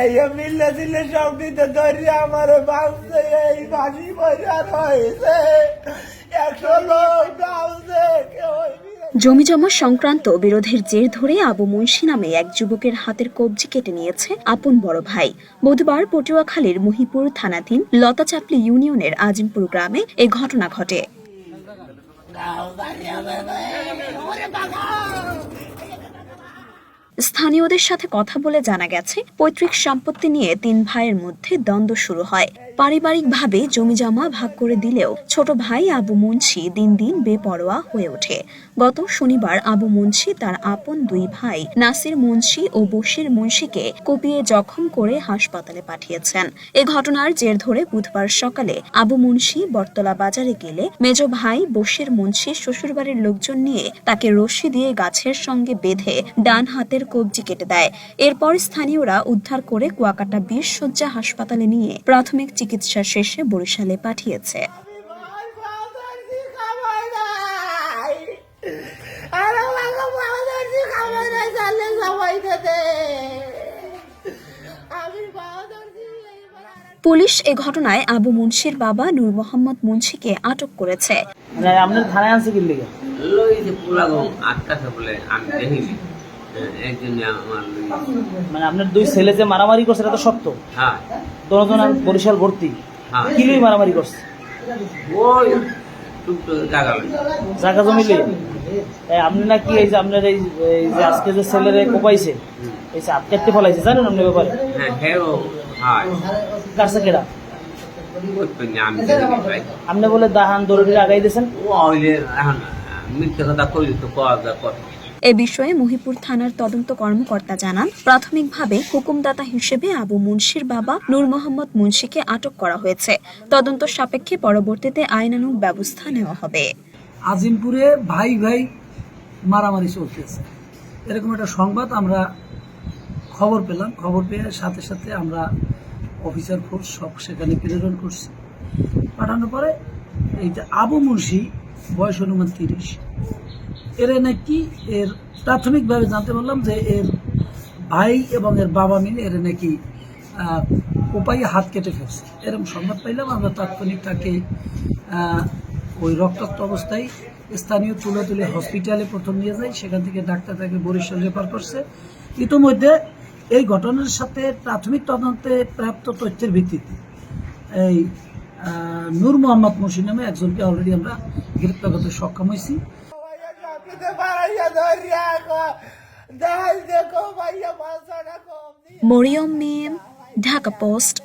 এই মিল্লা দিলে সব দিতে ধরে আমার বাঁচতে এই বাসি পয়সা রয়েছে 100 লোক বাঁচতে কেউ জমিজমা সংক্রান্ত বিরোধের জের ধরে আবু মুন্সি নামে এক যুবকের হাতের কবজি কেটে নিয়েছে আপন বড় ভাই। বুধবার পটুয়াখালীর মহিপুর থানাধীন লতাচাপলি ইউনিয়নের আজিমপুর গ্রামে এ ঘটনা ঘটে। স্থানীয়দের সাথে কথা বলে জানা গেছে, পৈতৃক সম্পত্তি নিয়ে 3 ভাইয়ের মধ্যে দ্বন্দ্ব শুরু হয়। পারিবারিকভাবে জমিজমা ভাগ করে দিলেও ছোট ভাই আবু মুন্সি দিন দিন বেপরোয়া হয়ে ওঠে। গত শনিবার আবু মুন্সি তার আপন 2 ভাই নাসির মুন্সি ও বশির মুন্সিকে কুপিয়ে জখম করে হাসপাতালে পাঠিয়েছেন। এ ঘটনার জের ধরে বুধবার সকালে আবু মুন্সি বটতলা বাজারে গেলে মেজ ভাই বশির মুন্সি শ্বশুরবাড়ির লোকজন নিয়ে তাকে রশি দিয়ে গাছের সঙ্গে বেঁধে ডান হাতের কবজি কেটে দেয়। এরপর স্থানীয়রা উদ্ধার করে কুয়াকাটা 20 শয্যা হাসপাতালে নিয়ে প্রাথমিক চিকিৎসা শেষে বরিশালে পাঠিয়েছে। পুলিশ এ ঘটনায় আবু মুন্সির বাবা নূর মোহাম্মদ মুন্সিকে আটক করেছে। আপনার থানায় আছে কি লিগে? মানে আপনার 2 ছেলে যে মারামারি করছে এটা তো সত্য? হ্যাঁ। দুজন বরিশাল ভর্তি? হ্যাঁ। কি লই মারামারি করছে? ওই জায়গা জমি লিয়ে? আপনি নাকি এই যে আপনার এই যে আজকে যে ছেলেরে কোপাইছে এই যে হাত কাটতে ফেলাইছে, জানেন আপনি ব্যাপারে? কাটছে কেডা? আপনি বলে দাহান দৌড়ে আগাই দিয়েছেন। এ বিষয়ে মহিপুর থানার তদন্ত কর্মকর্তা জানান, প্রাথমিকভাবে হুকুমদাতা হিসেবে আবু মুন্সির বাবা নূর মোহাম্মদ মুন্সিকে আটক করা হয়েছে। তদন্ত সাপেক্ষে পরবর্তীতে আইনানুগ ব্যবস্থা নেওয়া হবে। আজিমপুরে ভাই ভাই মারামারি চলতেছে, এরকম একটা সংবাদ আমরা খবর পেলাম। খবর পেয়ে সাথে সাথে আমরা অফিসার ফোর্স সব সেখানে প্রেরণ করছি। পাঠানোর পরে এই যে আবু মুন্সি বয়স অনুমান 30, এর নাকি এর প্রাথমিকভাবে জানতে পারলাম যে এর ভাই এবং এর বাবা মিলে এর নাকি কোপাইয়ে হাত কেটে ফেলছে, এরকম সংবাদ পাইলাম। আমরা তাৎক্ষণিক তাকে ওই রক্তাক্ত অবস্থায় স্থানীয় তুলে হসপিটালে প্রথম নিয়ে যাই। সেখান থেকে ডাক্তার তাকে বরিশাল রেফার করছে। ইতিমধ্যে এই ঘটনার সাথে প্রাথমিক তদন্তে প্রাপ্ত তথ্যের ভিত্তিতে এই নূর মোহাম্মদ মুন্সি নামে একজনকে অলরেডি আমরা গ্রেপ্তার করতে সক্ষম হয়েছি। মরিয়ম মিম, ঢাকা পোস্ট।